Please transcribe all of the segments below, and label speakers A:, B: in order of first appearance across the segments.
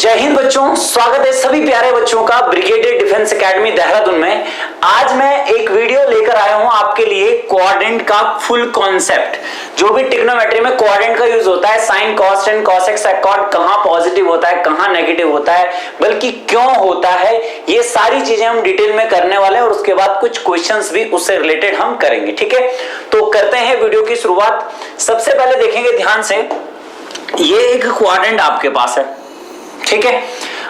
A: जय हिंद बच्चों, स्वागत है सभी प्यारे बच्चों का ब्रिगेडियर डिफेंस एकेडमी देहरादून में। आज मैं एक वीडियो लेकर आया हूं आपके लिए क्वाड्रेंट का फुल कॉन्सेप्ट। जो भी ट्रिग्नोमेट्री में क्वाड्रेंट का यूज होता है, sine, cos, tan, cosec, sec cot, कहां पॉजिटिव होता है, कहां नेगेटिव होता है, बल्कि क्यों होता है, ये सारी चीजें हम डिटेल में करने वाले हैं और उसके बाद कुछ क्वेश्चंस भी उससे रिलेटेड हम करेंगे। ठीक है, तो करते हैं वीडियो की शुरुआत। सबसे पहले देखेंगे ध्यान से, ये एक क्वाड्रेंट आपके पास है। ठीक है,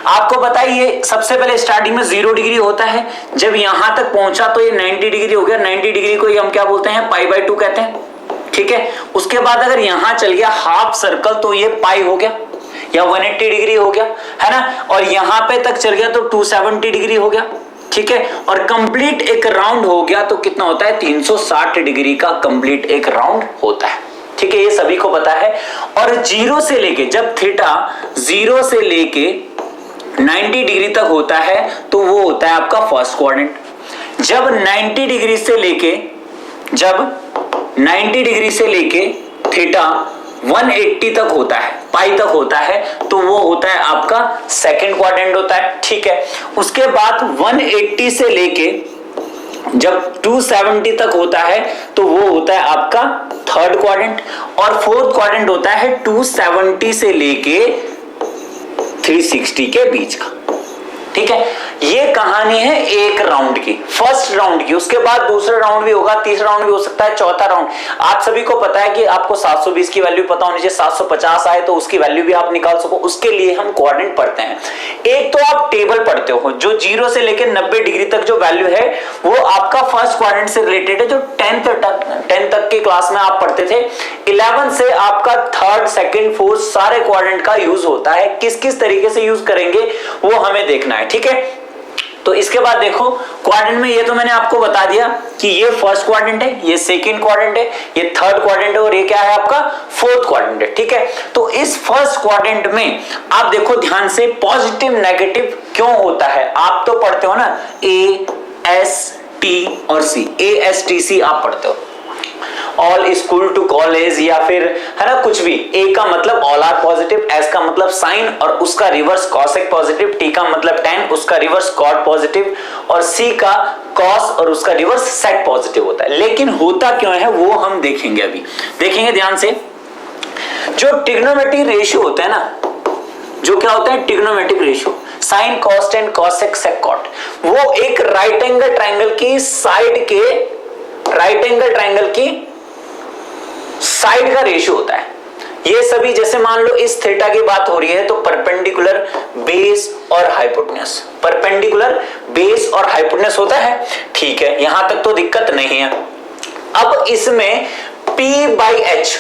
A: आपको पता है ये सबसे पहले स्टार्टिंग में 0 डिग्री होता है। जब यहां तक पहुंचा तो ये 90 डिग्री हो गया। 90 डिग्री को हम क्या बोलते हैं, π/2 कहते हैं। ठीक है, उसके बाद अगर यहां चल गया हाफ सर्कल तो ये पाई हो गया या 180 डिग्री हो गया, है ना। और यहां पे तक चल गया तो 270 डिग्री हो गया। ठीक है, और कंप्लीट एक राउंड हो गया तो कितना होता है, 360 डिग्री का कंप्लीट एक राउंड होता है। ठीक है, ये सभी को पता है। और 0 से लेके, जब थीटा 0 से लेके 90 डिग्री तक होता है तो वो होता है आपका फर्स्ट क्वाड्रेंट। जब 90 डिग्री से लेके थीटा 180 तक होता है, पाई तक होता है, तो वो होता है आपका सेकंड क्वाड्रेंट होता है। ठीक है, उसके बाद 180 से लेके जब 270 तक होता है तो वो होता है आपका थर्ड क्वाड्रेंट। और फोर्थ क्वाड्रेंट होता है 270 से लेके 360 के बीच का। ठीक है, ये कहानी है एक राउंड की, फर्स्ट राउंड की। उसके बाद दूसरा राउंड भी होगा, तीसरा राउंड भी हो सकता है, चौथा राउंड। आप सभी को पता है कि आपको 720 की वैल्यू पता होनी चाहिए। 750 आए तो उसकी वैल्यू भी आप निकाल सको, उसके लिए हम क्वाड्रेंट पढ़ते हैं। एक तो आप टेबल पढ़ते हो, जो 0 से लेकर 90 डिग्री तक जो वैल्यू है वो आपका फर्स्ट क्वाड्रेंट से रिलेटेड है, जो 10 तक के क्लास में आप पढ़ते थे। 11 से आपका थर्ड, सेकंड, फोर्थ सारे क्वाड्रेंट का यूज होता है। किस किस तरीके से यूज करेंगे वो हमें देखना है। ठीक है, तो इसके बाद देखो क्वाड्रेंट में, ये तो मैंने आपको बता दिया कि ये फर्स्ट क्वाड्रेंट है, ये सेकंड क्वाड्रेंट है, ये थर्ड क्वाड्रेंट है और ये क्या है आपका फोर्थ क्वाड्रेंट है। ठीक है, तो इस फर्स्ट क्वाड्रेंट में आप देखो ध्यान से, पॉजिटिव नेगेटिव क्यों होता है। आप तो पढ़ते हो ना A, S, T और C, ASTC आप पढ़ते हो, ऑल स्कूल टू कॉलेज, या फिर है ना कुछ भी। ए का मतलब ऑल आर पॉजिटिव, एस का मतलब साइन और उसका रिवर्स कॉसेक पॉजिटिव, टी का मतलब टेन, उसका रिवर्स कॉट पॉजिटिव, और सी का कॉस और उसका रिवर्स सेक पॉजिटिव होता है। लेकिन होता क्यों है वो हम देखेंगे, अभी देखेंगे ध्यान से। जो ट्रिग्नोमेट्रिक रेशियो होता है ना, जो क्या होता है trigonometric ratio, sine, cos, tan, cosec, sec, cot, वो एक राइट एंगल ट्राइंगल की साइड के, राइट एंगल ट्राइंगल की साइड का रेशियो होता है। ये सभी, जैसे मान लो इस थीटा की बात हो रही है तो परपेंडिकुलर बेस और हाइपोटेन्यूज, परपेंडिकुलर बेस और हाइपोटेन्यूज होता है। ठीक है, यहां तक तो दिक्कत नहीं है। अब इसमें P/H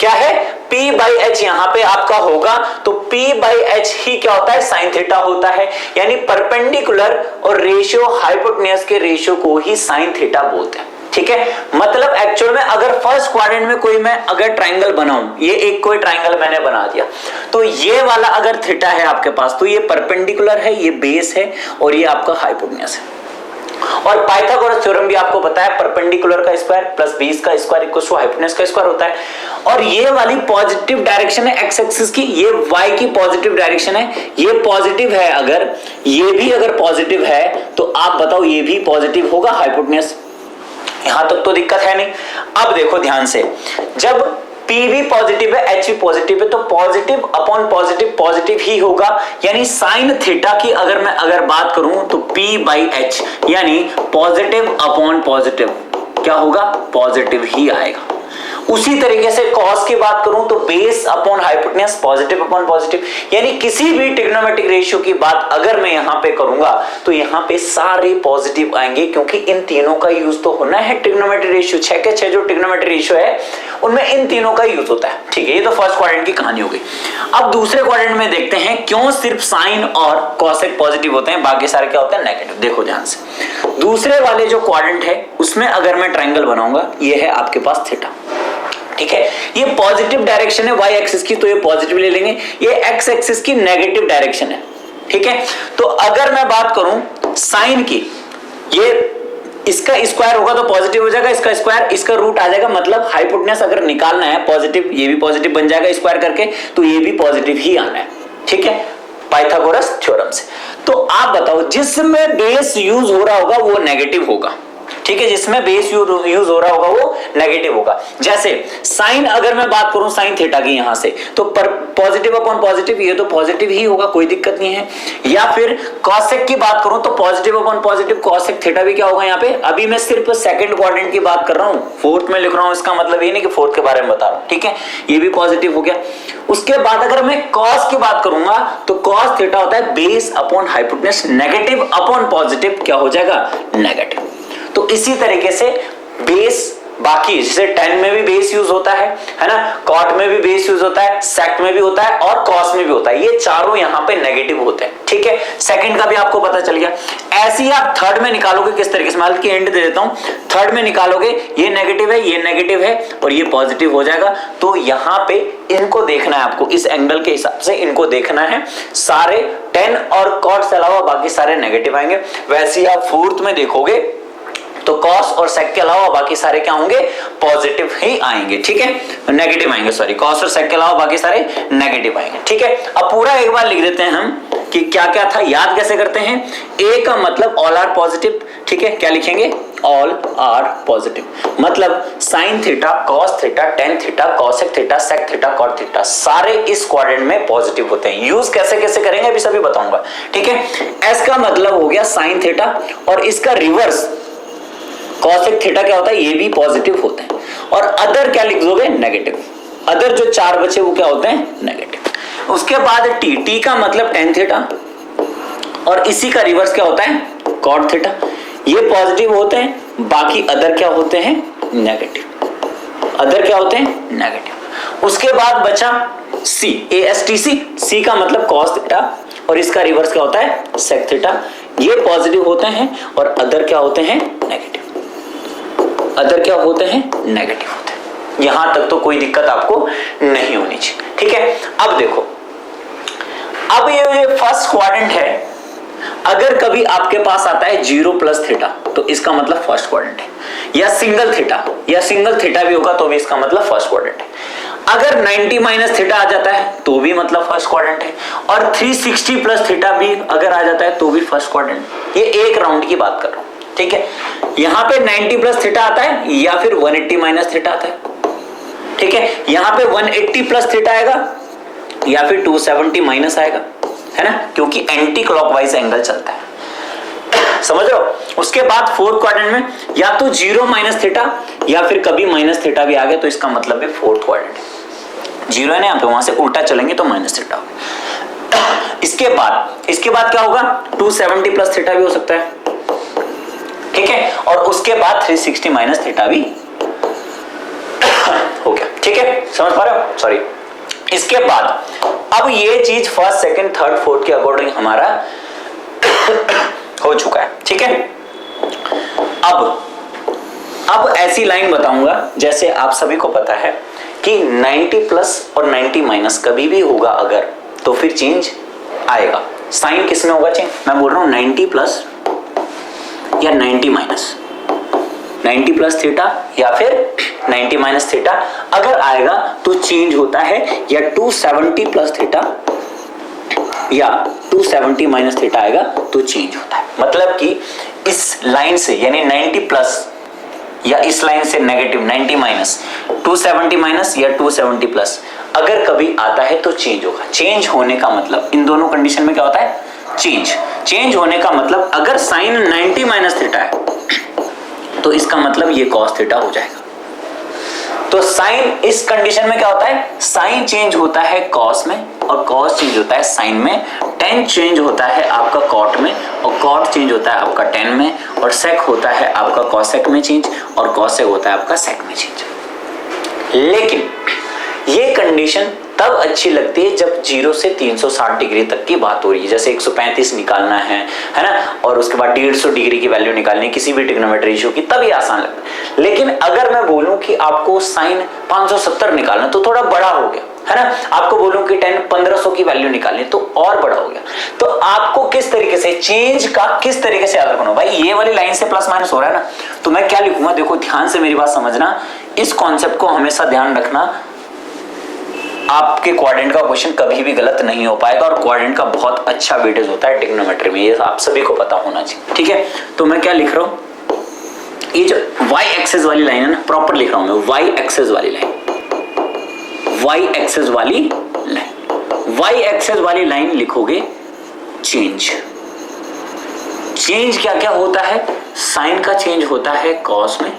A: क्या है, P/H यहां पे आपका होगा तो P/H ही क्या होता है, साइन थीटा होता है। यानी परपेंडिकुलर और रेशियो हाइपोटेन्यूज के रेशियो को ही साइन थीटा बोलते हैं। ठीक है, मतलब एक्चुअल में अगर फर्स्ट क्वाड्रेंट में कोई मैं अगर ट्राइंगल बनाऊं, ये एक कोई ट्राइंगल मैंने बना दिया, तो ये वाला अगर थीटा है आपके पास तो ये परपेंडिकुलर है, ये बेस है और ये आपका हाइपोटेन्यूज है। और पाइथागोरस थ्योरम भी आपको पता है, परपेंडिकुलर का स्क्वायर प्लस बेस का स्क्वायर इक्वल्स टू हाइपोटेन्यूज का स्क्वायर होता है। और ये वाली पॉजिटिव डायरेक्शन है एक्स एक्सिस की, ये वाई की पॉजिटिव डायरेक्शन है, ये पॉजिटिव है। अगर ये भी अगर पॉजिटिव है तो आप बताओ ये भी पॉजिटिव होगा हाइपोटेन्यूज। यहां तक तो दिक्कत है नहीं। अब देखो ध्यान से, जब P भी पॉजिटिव है, H भी पॉजिटिव है, तो पॉजिटिव अपॉन पॉजिटिव पॉजिटिव ही होगा। यानी साइन थीटा की अगर मैं बात करूं तो P/H यानी पॉजिटिव अपॉन पॉजिटिव क्या होगा, पॉजिटिव ही आएगा। उसी तरीके से कॉस की बात करूं तो base upon hypotenuse, positive upon positive. यानी किसी भी ट्रिग्नोमेट्रिक रेशियो की बात अगर मैं यहां पे करूंगा तो यहां पे सारे पॉजिटिव आएंगे, क्योंकि इन तीनों का यूज तो होना है। ट्रिग्नोमेट्रिक रेशियो 6 के 6 जो ट्रिग्नोमेट्रिक रेशियो है उनमें इन तीनों का यूज होता है। ठीक है, ये तो फर्स्ट क्वाड्रेंट की कहानी हो गई। अब दूसरे क्वाड्रेंट में देखते हैं क्यों सिर्फ साइन और कॉसेक पॉजिटिव होते हैं, बाकी सारे क्या होते हैं, नेगेटिव। देखो ध्यान से, दूसरे वाले जो क्वाड्रेंट है उसमें अगर मैं ट्राइंगल बनाऊंगा, ये है आपके पास थीटा। ठीक है, ये पॉजिटिव डायरेक्शन है वाई एक्सिस की, तो ये पॉजिटिव ले लेंगे। ये एक्स एक्सिस की नेगेटिव डायरेक्शन है। ठीक है, तो अगर मैं बात करूं साइन की, ये इसका स्क्वायर होगा तो पॉजिटिव हो जाएगा, इसका स्क्वायर इसका रूट आ जाएगा, मतलब हाइपोटेन्यूज अगर निकालना है पॉजिटिव, ये भी पॉजिटिव बन जाएगा स्क्वायर करके, तो ये भी पॉजिटिव ही आना है। ठीक है, पाइथागोरस थ्योरम से। तो आप बताओ जिसमें बेस यूज हो रहा होगा वो नेगेटिव होगा, ठीक है, जिसमें बेस यूज हो रहा होगा वो नेगेटिव होगा। जैसे साइन, अगर मैं बात करूं साइन थीटा की यहां से, तो पॉजिटिव अपॉन पॉजिटिव, ये तो पॉजिटिव ही होगा, कोई दिक्कत नहीं है। या फिर कॉसेक की बात करूं तो positive upon positive cosec theta भी क्या होगा यहाँ पे। अभी मैं सिर्फ सेकंड क्वाड्रेंट की बात कर रहा हूं, फोर्थ में लिख रहा हूं, इसका मतलब ये नहीं कि फोर्थ के बारे में बता रहा हूं, ठीक है, ये भी पॉजिटिव हो गया। उसके बाद अगर मैं कॉस की बात करूंगा तो कॉस थीटा होता है base upon hypotenuse, negative upon positive क्या हो जाएगा, नेगेटिव। तो इसी तरीके से बेस बाकी, जैसे tan में भी बेस यूज होता है ना, कॉट में भी बेस यूज होता है, सेक में भी होता है और कॉस में भी होता है, ये चारों यहाँ पे नेगेटिव होते हैं, ठीक है। सेकंड का भी आपको पता चल गया। ऐसे ही आप थर्ड में निकालोगे किस तरीके से, मैं एंड दे देता हूं, थर्ड में निकालोगे ये नेगेटिव है, ये नेगेटिव है और ये पॉजिटिव हो जाएगा। तो यहाँ पे इनको देखना है आपको, इस एंगल के हिसाब से इनको देखना है, सारे tan और cot से अलावा बाकी सारे नेगेटिव आएंगे। वैसे ही आप फोर्थ में देखोगे तो कॉस और सेक के अलावा बाकी सारे क्या होंगे, पॉजिटिव ही आएंगे, ठीक है, नेगेटिव आएंगे, सॉरी, कॉस और सेक के अलावा बाकी सारे नेगेटिव आएंगे, ठीक है। अब पूरा एक बार लिख देते हैं हम कि क्या क्या था, याद कैसे करते हैं। ए का मतलब ऑल आर पॉजिटिव, ठीक है, क्या लिखेंगे, ऑल आर पॉजिटिव, मतलब sine theta, cos theta, tan theta, cosec theta, sec theta, cot theta, सारे इस क्वाड्रेंट में पॉजिटिव होते हैं। यूज कैसे कैसे करेंगे अभी सभी बताऊंगा, ठीक है। एस का मतलब हो गया साइन थीटा और इसका रिवर्स कॉसेक थीटा क्या होता है, ये भी पॉजिटिव होते हैं। और अदर क्या लिख दोगे, नेगेटिव, अदर जो चार बचे वो क्या होते हैं, नेगेटिव। उसके बाद टी, टी का मतलब टेन थीटा और इसी का रिवर्स क्या होता है, कॉट थीटा, ये पॉजिटिव होते हैं, बाकी अदर क्या होते हैं, नेगेटिव, अदर क्या होते हैं, नेगेटिव। उसके बाद बचा सी, ए एस टी सी, सी का मतलब कॉस थीटा और इसका रिवर्स क्या होता है, सेक थीटा, ये पॉजिटिव होते हैं और अदर क्या होते हैं, नेगेटिव, अदर क्या होते हैं, नेगेटिव होते हैं। यहां तक तो कोई दिक्कत आपको नहीं होनी चाहिए, ठीक है। अब देखो, अब ये फर्स्ट क्वाड्रेंट है, अगर कभी आपके पास आता है 0 प्लस थीटा तो इसका मतलब फर्स्ट क्वाड्रेंट है, या सिंगल थीटा, या सिंगल थीटा भी होगा तो भी इसका मतलब फर्स्ट क्वाड्रेंट है। अगर 90 माइनस थीटा आ जाता है तो भी मतलब फर्स्ट क्वाड्रेंट है, और 360 प्लस थीटा भी अगर आ जाता है तो भी फर्स्ट क्वाड्रेंट। ये एक राउंड की बात कर रहा हूं, ठीक है। यहां पे 90 प्लस थीटा आता है या फिर 180 माइनस थीटा आता है, ठीक है। यहां पे 180 प्लस थीटा आएगा या फिर 270 माइनस आएगा, है ना, क्योंकि एंटी क्लॉकवाइज एंगल चलता है, समझ रहे हो। उसके बाद फोर्थ क्वाड्रेंट में या तो 0 माइनस थीटा या फिर कभी माइनस थीटा भी आ गया तो इसका मतलब है फोर्थ क्वाड्रेंट है। 0 है ना, यहाँ पे वहां से उल्टा चलेंगे तो माइनस थीटा होगा। इसके बाद क्या होगा, 270 प्लस थीटा भी हो सकता है, ठीक है, और उसके बाद 360 माइनस थीटा भी हो गया, ठीक है, समझ पा रहे हो, सॉरी। इसके बाद अब ये चीज फर्स्ट सेकंड थर्ड फोर्थ के अकॉर्डिंग हमारा हो चुका है, ठीक है। अब ऐसी लाइन बताऊंगा, जैसे आप सभी को पता है कि 90 प्लस और 90 माइनस कभी भी होगा अगर, तो फिर चेंज आएगा। साइन किस में होगा चेंज, मैं बोल रहा हूं 90 प्लस या 90 माइनस, 90 प्लस थीटा या फिर 90 माइनस थीटा अगर आएगा तो चेंज होता है, या 270 प्लस थीटा या 270 माइनस थीटा आएगा तो चेंज होता है। मतलब कि इस लाइन से यानी 90 प्लस या इस लाइन से नेगेटिव 90 माइनस, 270 माइनस या 270 प्लस अगर कभी आता है तो चेंज होगा। चेंज होने का मतलब इन दोनों कंडीशन में क्या होता है, चेंज होने का मतलब अगर साइन 90 माइनस थीटा है तो इसका मतलब ये कॉस थीटा हो जाएगा। तो साइन इस कंडीशन में क्या होता है, साइन चेंज होता है कॉस में और कॉस चेंज होता है साइन में, टेन चेंज होता है आपका कॉट में और कॉट चेंज होता है आपका टेन में, और सेक होता है आपका कॉसेक में चेंज और कॉसेक होता है आपका सेक में चेंज। लेकिन ये कंडीशन तब अच्छी लगती है जब 0 से 360 डिग्री तक की बात हो रही है, जैसे 135 निकालना है ना, और उसके बाद 150 डिग्री की वैल्यू निकालनी है किसी भी ट्रिग्नोमेट्री इशू की, तब ये आसान लगता है। लेकिन अगर मैं बोलूं कि आपको साइन 570 निकालना तो थोड़ा बड़ा हो गया, है ना, आपको बोलूं कि 1500 की वैल्यू निकालनी तो और बड़ा हो गया। तो आपको किस तरीके से चेंज का किस तरीके से याद रखना, भाई ये वाली लाइन से प्लस माइनस हो रहा है ना, तो मैं क्या लिखूंगा, देखो ध्यान से मेरी बात समझना, इस कॉन्सेप्ट को हमेशा ध्यान रखना। आपके क्वाड्रेंट का क्वेश्चन कभी भी गलत नहीं हो पाएगा और क्वाड्रेंट का बहुत अच्छा वेटेज होता है ट्रिग्नोमेट्री में, ये आप सभी को पता होना चाहिए। ठीक है, तो मैं क्या लिख रहा हूं, ये जो y एक्सेस वाली लाइन है ना, प्रॉपर लिख रहा हूं मैं, y एक्सेस वाली लाइन, y एक्सेस वाली लाइन, y एक्सेस वाली लाइन लिखोगे चेंज। चेंज क्या क्या होता है, साइन का चेंज होता है कॉस में,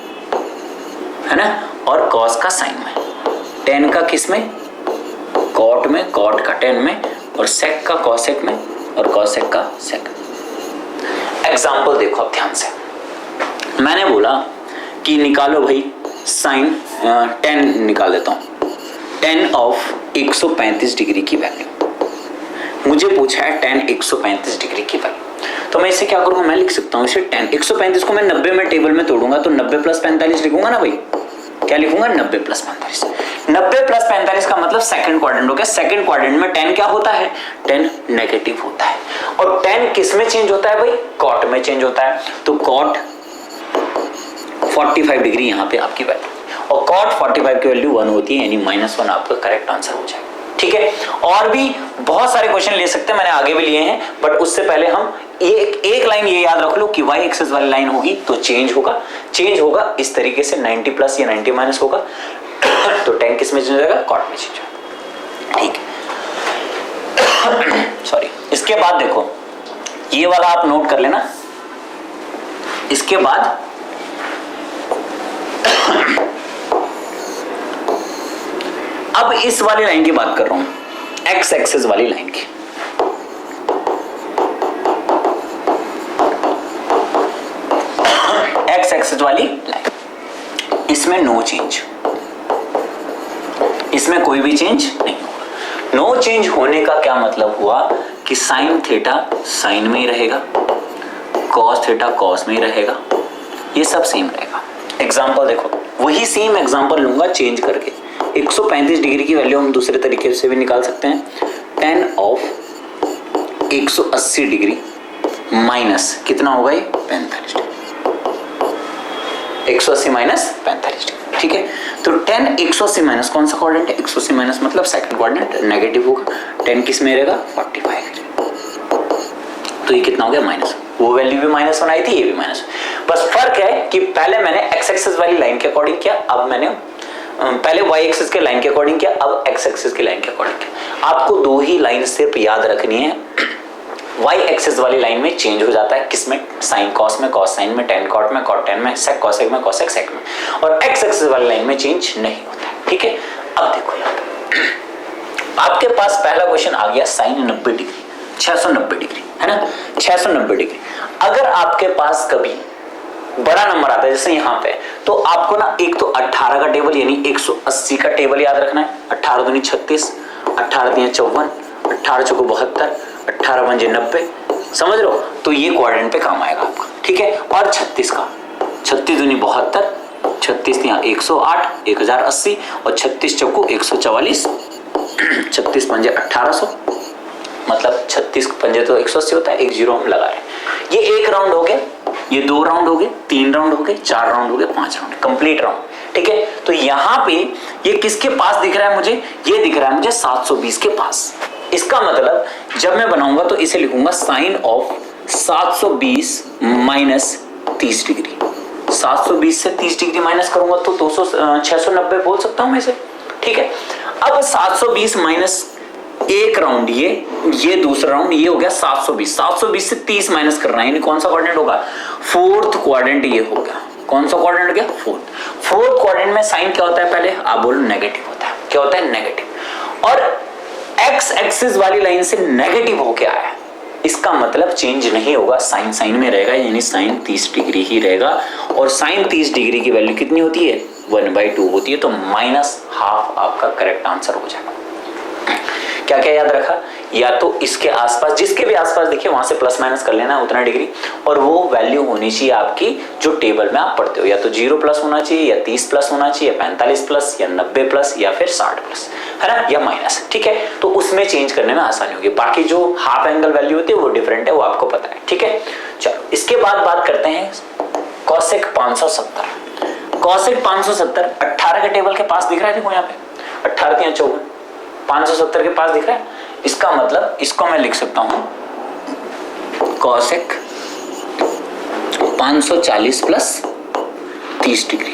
A: है ना, और कॉस का साइन में, टेन का किस में, कॉट में, कॉट का टेन में, और सेक का कॉसेक में, और कॉसेक का सेक। एग्जाम्पल देखो अब ध्यान से, मैंने बोला कि निकालो भाई साइन 10 निकाल देता हूं, 10 ऑफ 135 डिग्री की वैल्यू मुझे पूछा है, 10 135 डिग्री की वैल्यू। तो मैं इसे क्या करूंगा, मैं लिख सकता हूं इसे 10 135 को मैं 90 में टेबल में तोड़ूंगा तो 90 प्लस 45 लिखूंगा ना भाई, क्या लिखूंगा 90 प्लस 45। 90 प्लस 45 का मतलब सेकंड क्वाड्रेंट हो गया। सेकंड क्वाड्रेंट में 10 क्या होता है, 10 नेगेटिव होता है, और 10 किस में चेंज होता है भाई, कॉट में चेंज होता है। तो कॉट 45 डिग्री यहाँ पे आपकी वैल्यू, और कॉट 45 की वैल्यू 1 होती है, यानी -1 आपका करेक्ट आंसर हो जाएगा। ठीक है, और भी बहुत सारे क्वेश्चन ले सकते हैं, मैंने आगे भी लिए हैं, बट उससे पहले हम एक लाइन ये याद रख लो कि y एक्सेस वाली लाइन होगी तो चेंज होगा इस तरीके से, 90 प्लस या 90 माइनस होगा तो 10 किस में चेंज हो जाएगा, कॉट में चेंज होगा। ठीक है, सॉरी। इसके बाद देखो ये वाला आप नोट कर लेना, इसके बाद अब इस वाली लाइन की बात कर रहा हूं, एक्स एक्सेस वाली लाइन की। एक्स एक्सेस वाली लाइन, इसमें नो चेंज, इसमें कोई भी चेंज नहीं होगा। नो चेंज होने का क्या मतलब हुआ कि साइन थीटा साइन में ही रहेगा, कॉस थीटा कॉस में ही रहेगा, ये सब सेम रहेगा। एग्जांपल देखो, वही सेम एग्जांपल लूंगा चेंज करके, 135 डिग्री की वैल्यू हम दूसरे तरीके से भी निकाल सकते हैं, 10 ऑफ 180 डिग्री माइनस कितना होगा ये, 45 डिग्री, 180 माइनस 45 डिग्री। ठीक है, तो 10 180 माइनस कौन सा क्वाड्रेंट है, 180 माइनस मतलब सेकंड क्वाड्रेंट, नेगेटिव होगा, 10 किस में रहेगा, 45, तो ये कितना हो गया, माइनस। वो वैल्यू भी -1 आई थी, ये भी माइनस। बस फर्क है कि पहले मैंने एक्स एक्सिस वाली लाइन के अकॉर्डिंग किया, अब मैंने पहले y एक्सिस के लाइन के अकॉर्डिंग किया, अब x एक्सिस की लाइन के अकॉर्डिंग किया। आपको दो ही लाइन सिर्फ याद रखनी है, y एक्सिस वाली लाइन में चेंज हो जाता है किसमें, साइन कॉस में, कॉस साइन में, टेन कॉट में, कॉट टेन में, सेक कॉसेक में, कॉसेक सेक में, और x एक्सिस वाली लाइन में चेंज नहीं होता है। ठीक है, अब देखो यहाँ पे आपके पास पहला क्वेश्चन आ गया, साइन 90 डिग्री 690 डिग्री, है ना, 690 डिग्री। अगर आपके पास कभी बड़ा नंबर आता है जैसे यहाँ पे, तो आपको ना एक तो 18 का टेबल यानी 180 का टेबल याद रखना है, 18 दूनी 36, 18 दिया 54, 18 चौको 72, 18 पंजे 90, समझ लो, तो ये क्वाड्रेंट पे काम आएगा आपका। ठीक है, और 36 का, 36 दूनी 72, 36 दिया 108, 1080, और 36 चौको 144, 36 पंजे 1800, मतलब 36 पंजे तो 180 होता है, एक जीरो हम लगा रहे हैं। ये एक राउंड हो गया, ये 2 राउंड हो गए, 3 राउंड हो गए, 4 राउंड हो गए, 5 राउंड, कंप्लीट राउंड। ठीक है, तो यहां पे ये किसके पास दिख रहा है मुझे, ये दिख रहा है मुझे 720 के पास। इसका मतलब जब मैं बनाऊंगा तो इसे लिखूंगा साइन ऑफ 720 माइनस 30 डिग्री। 720 से 30 डिग्री माइनस करूंगा तो 690 बोल सकता हूं मैं इसे। ठीक है, अब 720 माइनस एक राउंड, ये दूसरा राउंड, ये हो गया 720। 720 से 30 माइनस करना है, यानी कौन सा क्वाड्रेंट होगा, फोर्थ क्वाड्रेंट ये हो गया। कौन सा क्वाड्रेंट हो गया, फोर्थ क्वाड्रेंट में साइन क्या होता है, पहले आप बोलो नेगेटिव होता है। क्या होता है, नेगेटिव, और एक्स एक्सिस वाली लाइन से नेगेटिव होके आया, इसका मतलब चेंज नहीं होगा, साइन साइन में रहेगा, यानी साइन 30 डिग्री ही रहेगा। और साइन 30 डिग्री की वैल्यू कितनी होती है, 1/2 होती है, तो -½ आपका करेक्ट आंसर हो जाएगा। क्या क्या याद रखा, या तो इसके आसपास, जिसके भी आसपास देखिए वहां से प्लस माइनस कर लेना है उतना डिग्री, और वो वैल्यू होनी चाहिए आपकी जो टेबल में आप पढ़ते हो, या तो 0 प्लस होना चाहिए, या 30 प्लस होना चाहिए, या 45 प्लस, या 90 प्लस, या फिर 60 प्लस, है ना, या माइनस। ठीक है, तो उसमें चेंज करने में आसानी होगी। बाकी जो हाफ एंगल वैल्यू होती है वो डिफरेंट है, वो आपको पता है। ठीक है, चलो इसके बाद बात करते हैं कॉसेक 570। कॉसेक 570 18 के टेबल के पास दिख रहा है, देखो यहाँ पे 18 या 54, 570 के पास दिख रहा है, इसका मतलब इसको मैं लिख सकता हूं कॉसेक 540 प्लस 30 डिग्री,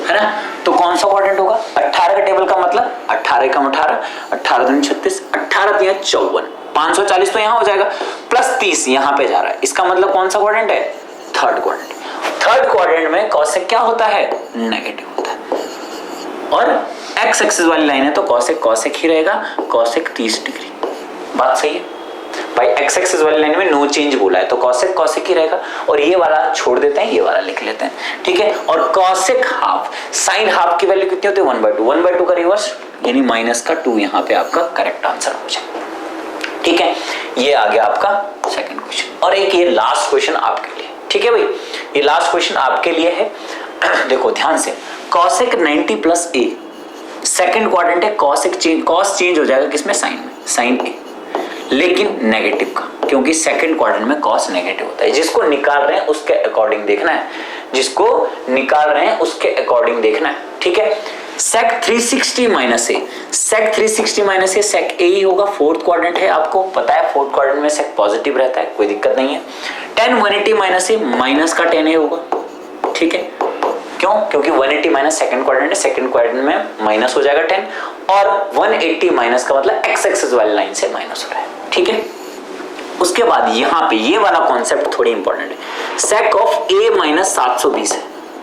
A: है ना। तो कौन सा क्वाड्रेंट होगा? 18 का टेबल का मतलब 18 कम 18, 18 दूनी 36, 18 दिया 54, 540 तो यहाँ हो जाएगा प्लस 30 यहाँ पे जा रहा है, इसका मतलब कौन सा क्वाड्रेंट है? Third quadrant. थर्ड क्वाड्रेंट में कॉसेक क्या होता है? नेगेटिव होता है। और एक्स एक्सिस वाली लाइन है तो कॉसेक कॉसेक ही रहेगा, कॉसेक 30 डिग्री। बात सही है भाई, एक्स एक्सिस वाली लाइन में नो चेंज बोला है तो कॉसेक कॉसेक ही रहेगा, और ये वाला छोड़ देते हैं, ये वाला लिख लेते हैं, ठीक है। और कॉसेक हाफ, साइन हाफ की वैल्यू कितनी होती है? 1/2, 1/2 का रिवर्स यानी -2 यहाँ पे आपका करेक्ट आंसर हो जाए, ठीक है। ये आ गया आपका सेकंड क्वेश्चन। और एक ये लास्ट क्वेश्चन आपके लिए, ठीक है भाई, ये लास्ट क्वेश्चन आपके लिए है। देखो ध्यान से, कॉसेक 90 प्लस ए, सेकंड क्वाड्रेंट है, कॉसेक चेंज, कॉस चेंज हो जाएगा किसमें? साइन में, साइन ए, लेकिन नेगेटिव का, क्योंकि सेकंड क्वाड्रेंट में कॉस नेगेटिव होता है। जिसको निकाल रहे हैं उसके अकॉर्डिंग देखना है, जिसको निकाल रहे हैं उसके अकॉर्डिंग देखना है, ठीक है। सेक 360 माइनस ए, सेक 360 माइनस ए सेक ए ही होगा, फोर्थ क्वाड्रेंट है, आपको पता है फोर्थ क्वाड्रेंट में सेक पॉजिटिव रहता है, कोई दिक्कत नहीं है। 10 180 माइनस ए, माइनस का 10 ए होगा, ठीक है। क्यों? क्योंकि 180 माइनस सेकंड क्वाड्रेंट है, सेकंड क्वाड्रेंट में माइनस हो जाएगा 10, और 180 माइनस का मतलब एक्स एक्सिस वाली लाइन से माइनस हो रहा है, ठीक है। उसके बाद यहाँ पे ये वाला कॉन्सेप्ट थोड़ी इंपॉर्टेंट है, सेक ऑफ ए माइनस 720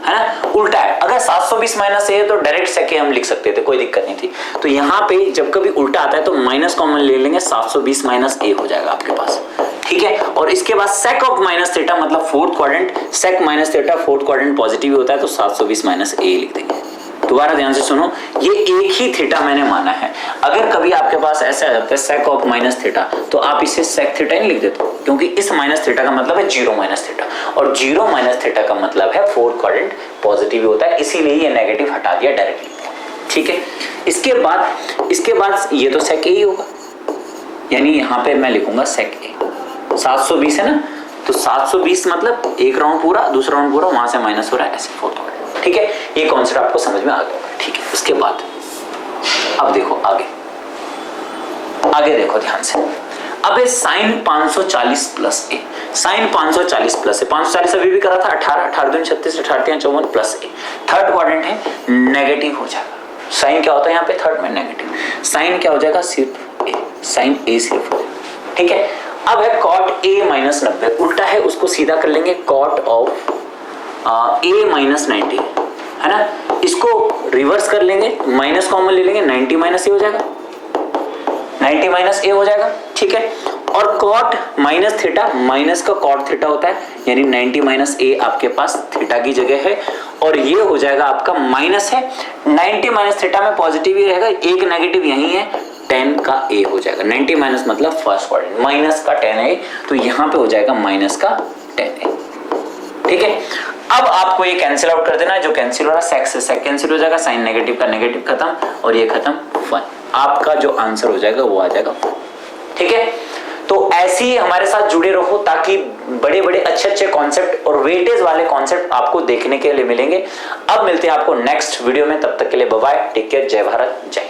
A: है ना, उल्टा है। अगर 720 माइनस ए है तो डायरेक्ट सेक ए हम लिख सकते थे, कोई दिक्कत नहीं थी। तो यहाँ पे जब कभी उल्टा आता है तो माइनस कॉमन ले लेंगे, 720 माइनस ए हो जाएगा आपके पास, ठीक है। और इसके बाद सेक ऑफ माइनस थीटा मतलब fourth quadrant, sec minus theta fourth quadrant positive होता है तो 720 माइनस ए लिख देंगे। दोबारा ध्यान से सुनो, ये एक ही थीटा मैंने माना है। अगर कभी आपके पास ऐसा आ जाता है सेक ऑफ माइनस थीटा, तो आप इसे सेक थीटा ही लिख देते हो, क्योंकि इस माइनस थीटा का मतलब है 0 माइनस थीटा, और 0 माइनस थीटा का मतलब है फोर्थ क्वाड्रेंट पॉजिटिव होता है, इसीलिए ये नेगेटिव हटा दिया डायरेक्टली, ठीक है। इसके बाद ये तो सेक ए ही होगा, यानी यहाँ पे मैं लिखूंगा सेक ए। 720 है ना, तो 720 मतलब एक राउंड पूरा, दूसरा राउंड पूरा, वहां से माइनस हो रहा है, ऐसे फोर्थ क्वाड्रेंट, ठीक है। ये कॉन्सेप्ट आपको समझ में आ गया, ठीक है। उसके बाद अब देखो आगे देखो ध्यान से। अब ये साइन 540 प्लस ए, साइन 540 प्लस ए, 540 अभी भी करा था 18, 18 दूनी 36, 18 54 प्लस ए, थर्ड क्वाड्रेंट है, नेगेटिव हो जाएगा। साइन क्या होता है यहाँ पे? थर्ड में नेगेटिव, साइन क्या हो जाएगा? सिर्फ ए, साइन ए सिर्फ हो जाएगा, ठीक है। अब है कॉट ए माइनस 90, उल्टा है, उसको सीधा कर लेंगे, कॉट ऑफ ए माइनस 90, है ना। इसको रिवर्स कर लेंगे, माइनस कॉमन ले लेंगे, 90 माइनस ए हो जाएगा, 90 माइनस ए हो जाएगा, ठीक है। और कॉट माइनस थीटा, माइनस का कॉट थीटा होता है, यानी 90 माइनस ए आपके पास थीटा की जगह है, और ये हो जाएगा आपका माइनस है, 90 माइनस थीटा में पॉजिटिव ही रहेगा, एक नेगेटिव यही है, 10 का ए हो जाएगा। 90 माइनस मतलब फर्स्ट क्वाड्रेंट, माइनस का 10 ए, तो यहाँ पे हो जाएगा माइनस का 10 ए, ठीक है। अब आपको ये कैंसिल आउट कर देना है, जो कैंसिल हो रहा है सेक से सेक कैंसिल हो जाएगा, साइन नेगेटिव का नेगेटिव खत्म, और ये खत्म 1, आपका जो आंसर हो जाएगा वो आ जाएगा 1, ठीक है। तो ऐसे ही हमारे साथ जुड़े रहो, ताकि बड़े बड़े अच्छे कॉन्सेप्ट और वेटेज वाले कॉन्सेप्ट आपको देखने के लिए मिलेंगे। अब मिलते हैं आपको नेक्स्ट वीडियो में, तब तक के लिए बाय बाय, टेक केयर, जय भारत, जय।